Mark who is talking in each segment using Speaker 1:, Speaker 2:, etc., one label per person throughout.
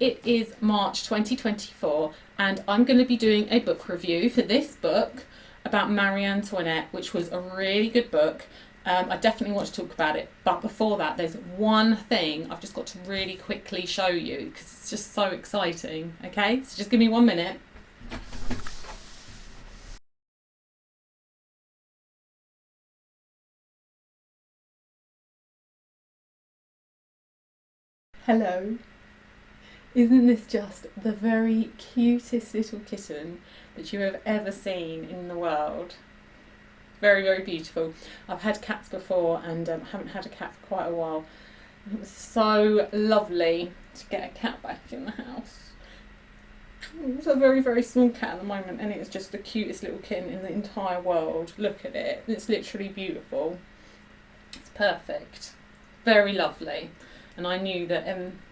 Speaker 1: it is March 2024 and I'm going to be doing a book review for this book about Marie Antoinette, which was a really good book. I definitely want to talk about it, but before that there's one thing I've just got to really quickly show you because it's just so exciting. Okay, so just give me 1 minute. Hello. Isn't this just the very cutest little kitten that you have ever seen in the world? Very, very beautiful. I've had cats before and haven't had a cat for quite a while. It was so lovely to get a cat back in the house. It's a very, very small cat at the moment and it is just the cutest little kitten in the entire world. Look at it. It's literally beautiful. It's perfect. Very lovely. And I knew that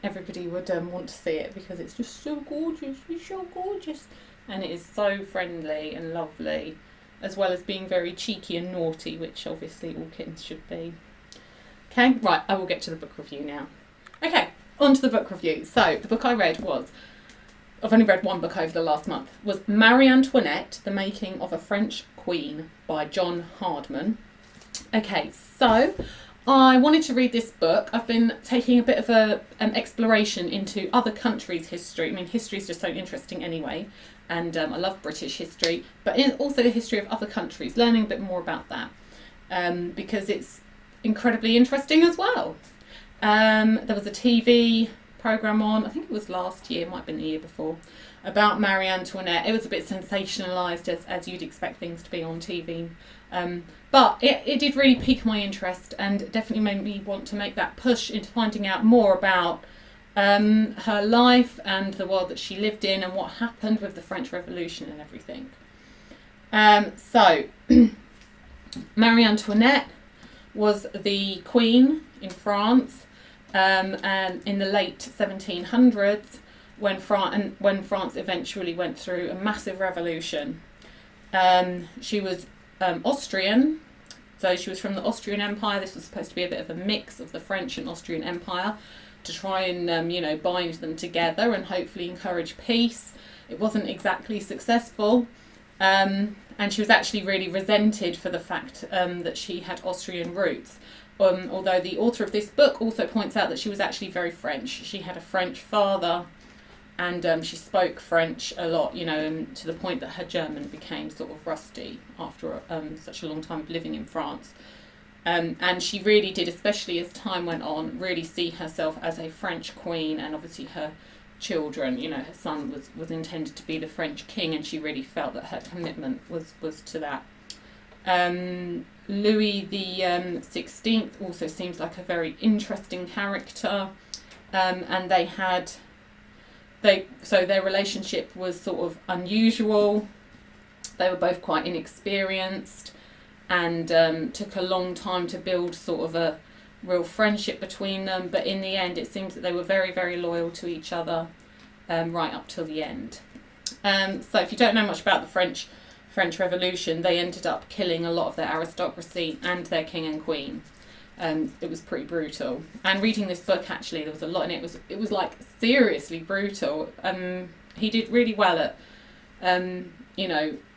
Speaker 1: everybody would want to see it because it's just so gorgeous. It's so gorgeous. And it is so friendly and lovely, as well as being very cheeky and naughty, which obviously all kittens should be. Okay, right, I will get to the book review now. Okay, on to the book review. So the book I read was, I've only read one book over the last month, was Marie Antoinette, The Making of a French Queen by John Hardman. Okay, so I wanted to read this book. I've been taking a bit of an exploration into other countries' history. I mean, history is just so interesting anyway, and I love British history, but also the history of other countries, learning a bit more about that, because it's incredibly interesting as well. There was a TV programme on, I think it was last year, it might have been the year before, about Marie Antoinette. It was a bit sensationalised as you'd expect things to be on TV. But it did really pique my interest and definitely made me want to make that push into finding out more about her life and the world that she lived in and what happened with the French Revolution and everything. So, Marie Antoinette was the queen in France and in the late 1700s when France eventually went through a massive revolution. She was Austrian, so she was from the Austrian Empire. This was supposed to be a bit of a mix of the French and Austrian Empire to try and bind them together and hopefully encourage peace. It wasn't exactly successful, and she was actually really resented for the fact that she had Austrian roots. Although the author of this book also points out that she was actually very French. She had a French father and she spoke French a lot, and to the point that her German became sort of rusty after such a long time of living in France. And she really did, especially as time went on, really see herself as a French queen, and obviously her children, her son was intended to be the French king, and she really felt that her commitment was to that. Louis the 16th also seems like a very interesting character, and their relationship was sort of unusual. They were both quite inexperienced and took a long time to build sort of a real friendship between them, but in the end it seems that they were very, very loyal to each other right up till the end. So if you don't know much about the French Revolution, they ended up killing a lot of their aristocracy and their king and queen. It was pretty brutal. And reading this book, actually, there was a lot in it. It was like seriously brutal. He did really well at,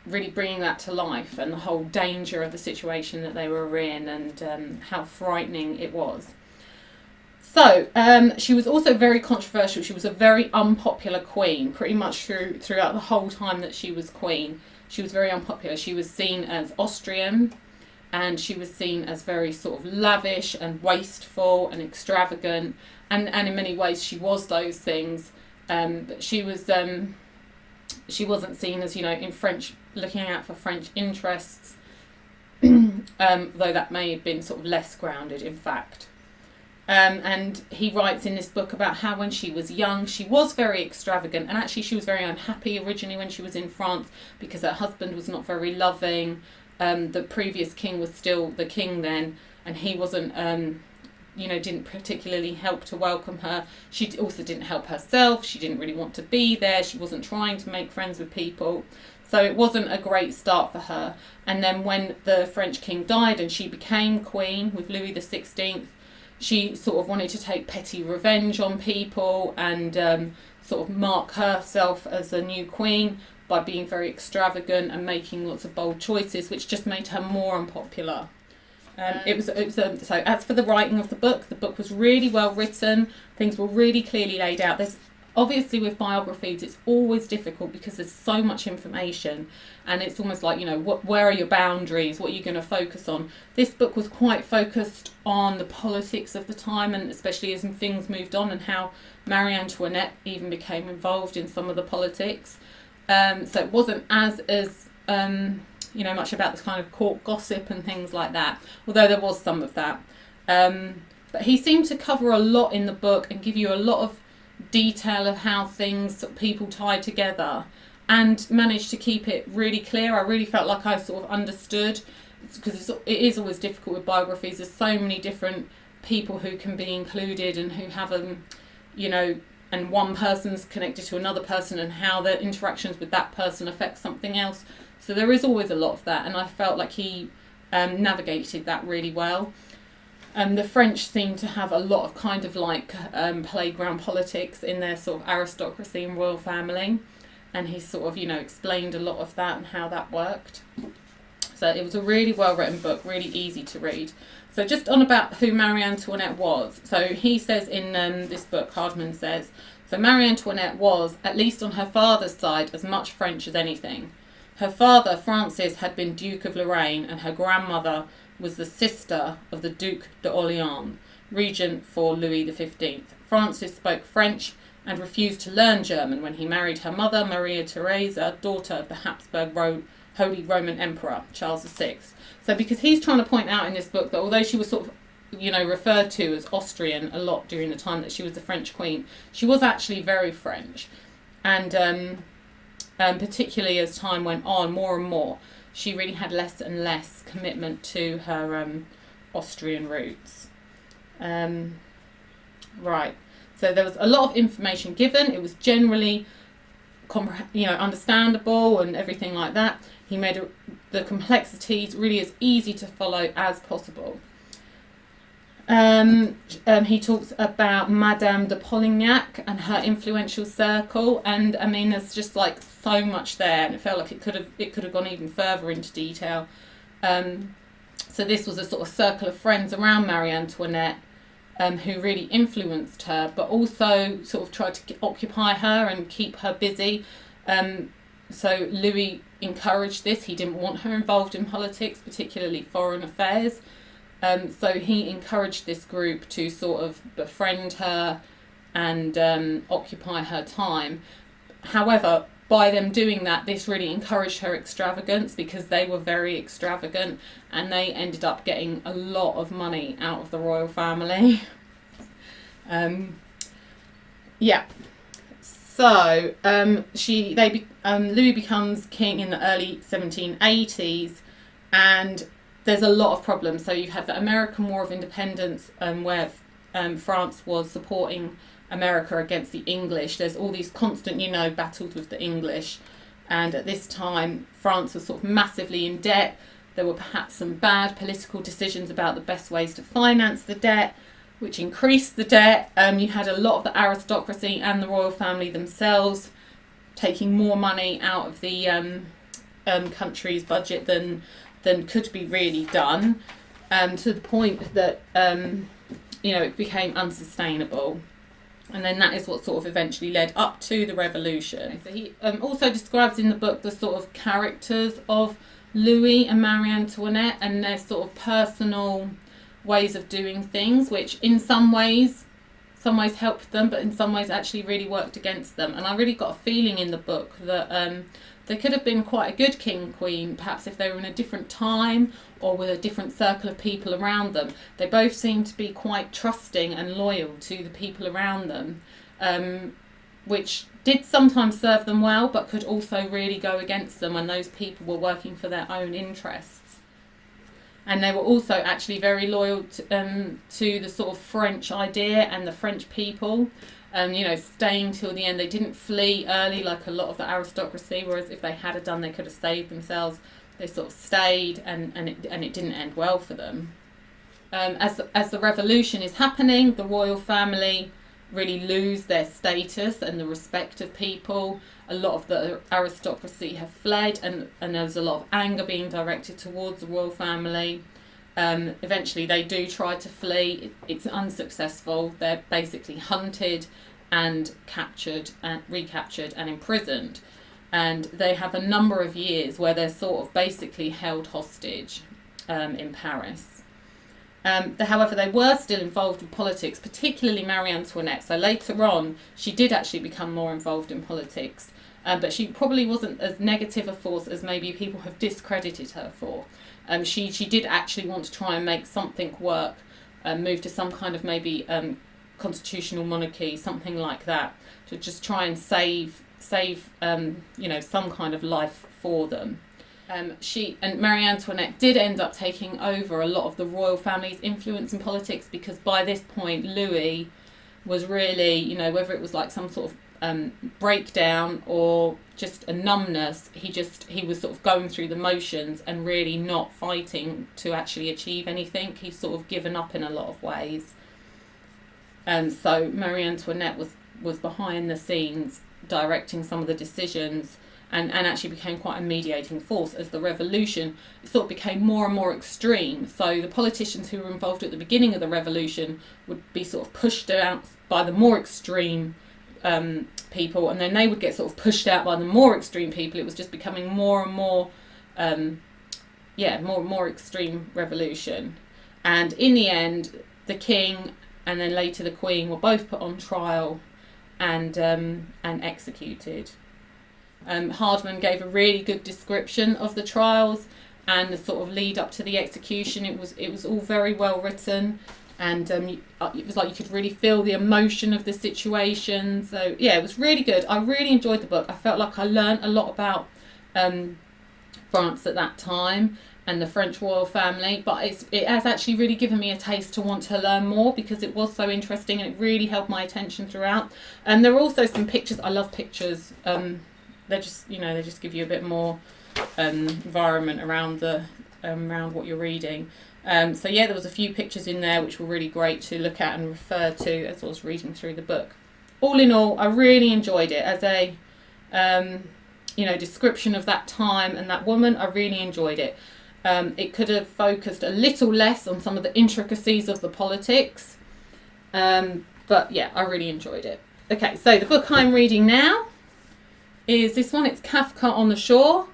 Speaker 1: really bringing that to life and the whole danger of the situation that they were in and how frightening it was. So she was also very controversial. She was a very unpopular queen, pretty much throughout the whole time that she was queen. She was very unpopular. She was seen as Austrian, and she was seen as very sort of lavish and wasteful and extravagant, and in many ways she was those things, but she wasn't seen as in French, looking out for French interests, though that may have been sort of less grounded in fact. And he writes in this book about how when she was young she was very extravagant, and actually she was very unhappy originally when she was in France because her husband was not very loving. The previous king was still the king then, and he wasn't, didn't particularly help to welcome her. She also didn't help herself. She didn't really want to be there. She wasn't trying to make friends with people. So it wasn't a great start for her. And then when the French king died and she became queen with Louis the 16th, she sort of wanted to take petty revenge on people and sort of mark herself as a new queen by being very extravagant and making lots of bold choices, which just made her more unpopular. So as for the writing of the book was really well written. Things were really clearly laid out. There's obviously, with biographies, it's always difficult because there's so much information, and it's almost like, where are your boundaries? What are you going to focus on? This book was quite focused on the politics of the time, and especially as things moved on, and how Marie Antoinette even became involved in some of the politics. So it wasn't as much about this kind of court gossip and things like that, although there was some of that. But he seemed to cover a lot in the book and give you a lot of detail of how people tied together, and managed to keep it really clear. I really felt like I sort of understood, because it is always difficult with biographies. There's so many different people who can be included and who have and one person's connected to another person, and how their interactions with that person affect something else. So there is always a lot of that, and I felt like he navigated that really well. The French seem to have a lot of kind of like playground politics in their sort of aristocracy and royal family, and he sort of explained a lot of that and how that worked. So it was a really well written book, really easy to read. So just on about who Marie Antoinette was. So he says in this book, Hardman says, so Marie Antoinette was, at least on her father's side, as much French as anything. Her father, Francis, had been Duke of Lorraine, and her grandmother was the sister of the Duc d'Orléans, regent for Louis XV. Francis spoke French and refused to learn German when he married her mother, Maria Theresa, daughter of the Habsburg Holy Roman Emperor, Charles VI. So because he's trying to point out in this book that although she was sort of, referred to as Austrian a lot during the time that she was the French queen, she was actually very French. And particularly as time went on, more and more, she really had less and less commitment to her Austrian roots. Right. So there was a lot of information given. It was generally, understandable and everything like that. He made the complexities really as easy to follow as possible. He talks about Madame de Polignac and her influential circle, and I mean, there's just like so much there, and it felt like it could have gone even further into detail. So this was a sort of circle of friends around Marie Antoinette, who really influenced her, but also sort of tried to occupy her and keep her busy. So Louis encouraged this. He didn't want her involved in politics, particularly foreign affairs. So he encouraged this group to sort of befriend her and occupy her time. However, by them doing that, this really encouraged her extravagance, because they were very extravagant, and they ended up getting a lot of money out of the royal family. So Louis becomes king in the early 1780s, and there's a lot of problems. So you have the American War of Independence, where France was supporting America against the English. There's all these constant, battles with the English. And at this time, France was sort of massively in debt. There were perhaps some bad political decisions about the best ways to finance the debt, which increased the debt. You had a lot of the aristocracy and the royal family themselves taking more money out of the country's budget than could be really done, to the point that it became unsustainable. And then that is what sort of eventually led up to the revolution. So he also describes in the book the sort of characters of Louis and Marie Antoinette and their sort of personal ways of doing things, which in some ways helped them, but in some ways actually really worked against them. And I really got a feeling in the book that they could have been quite a good king, queen, perhaps if they were in a different time or with a different circle of people around them. They both seemed to be quite trusting and loyal to the people around them, which did sometimes serve them well, but could also really go against them when those people were working for their own interests. And they were also actually very loyal to the sort of French idea and the French people. Staying till the end. They didn't flee early like a lot of the aristocracy, whereas if they had done, they could have saved themselves. They sort of stayed, and it didn't end well for them. As the revolution is happening, the royal family really lose their status and the respect of people. A lot of the aristocracy have fled, and there's a lot of anger being directed towards the royal family. Eventually they do try to flee. It's unsuccessful. They're basically hunted and captured and recaptured and imprisoned. And they have a number of years where they're sort of basically held hostage in Paris. However, they were still involved in politics, particularly Marie Antoinette. So later on, she did actually become more involved in politics, but she probably wasn't as negative a force as maybe people have discredited her for. She did actually want to try and make something work, move to some kind of maybe constitutional monarchy, something like that, to just try and save some kind of life for them. She and Marie Antoinette did end up taking over a lot of the royal family's influence in politics, because by this point Louis was really, whether it was like some sort of breakdown or just a numbness, he was sort of going through the motions and really not fighting to actually achieve anything. He's sort of given up in a lot of ways. So Marie Antoinette was behind the scenes directing some of the decisions, and actually became quite a mediating force as the revolution sort of became more and more extreme. So the politicians who were involved at the beginning of the revolution would be sort of pushed out by the more extreme people, and then they would get sort of pushed out by the more extreme people. It was just becoming more and more more extreme revolution. And in the end, the king and then later the queen were both put on trial and executed. Hardman gave a really good description of the trials and the sort of lead up to the execution. It was all very well written, and it was like you could really feel the emotion of the situation. So yeah, it was really good. I really enjoyed the book. I felt like I learned a lot about France at that time and the French royal family, but it has actually really given me a taste to want to learn more, because it was so interesting and it really held my attention throughout. And there were also some pictures. I love pictures. They just give you a bit more environment around around what you're reading. So yeah, there was a few pictures in there which were really great to look at and refer to as I was reading through the book. All in all, I really enjoyed it as a description of that time and that woman. I really enjoyed it. It could have focused a little less on some of the intricacies of the politics, but yeah, I really enjoyed it. Okay, so the book I'm reading now is this one. It's Kafka on the Shore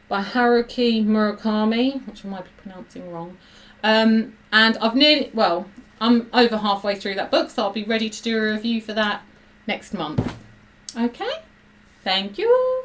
Speaker 1: by Haruki Murakami, which I might be pronouncing wrong. And I'm over halfway through that book, so I'll be ready to do a review for that next month. Okay, thank you.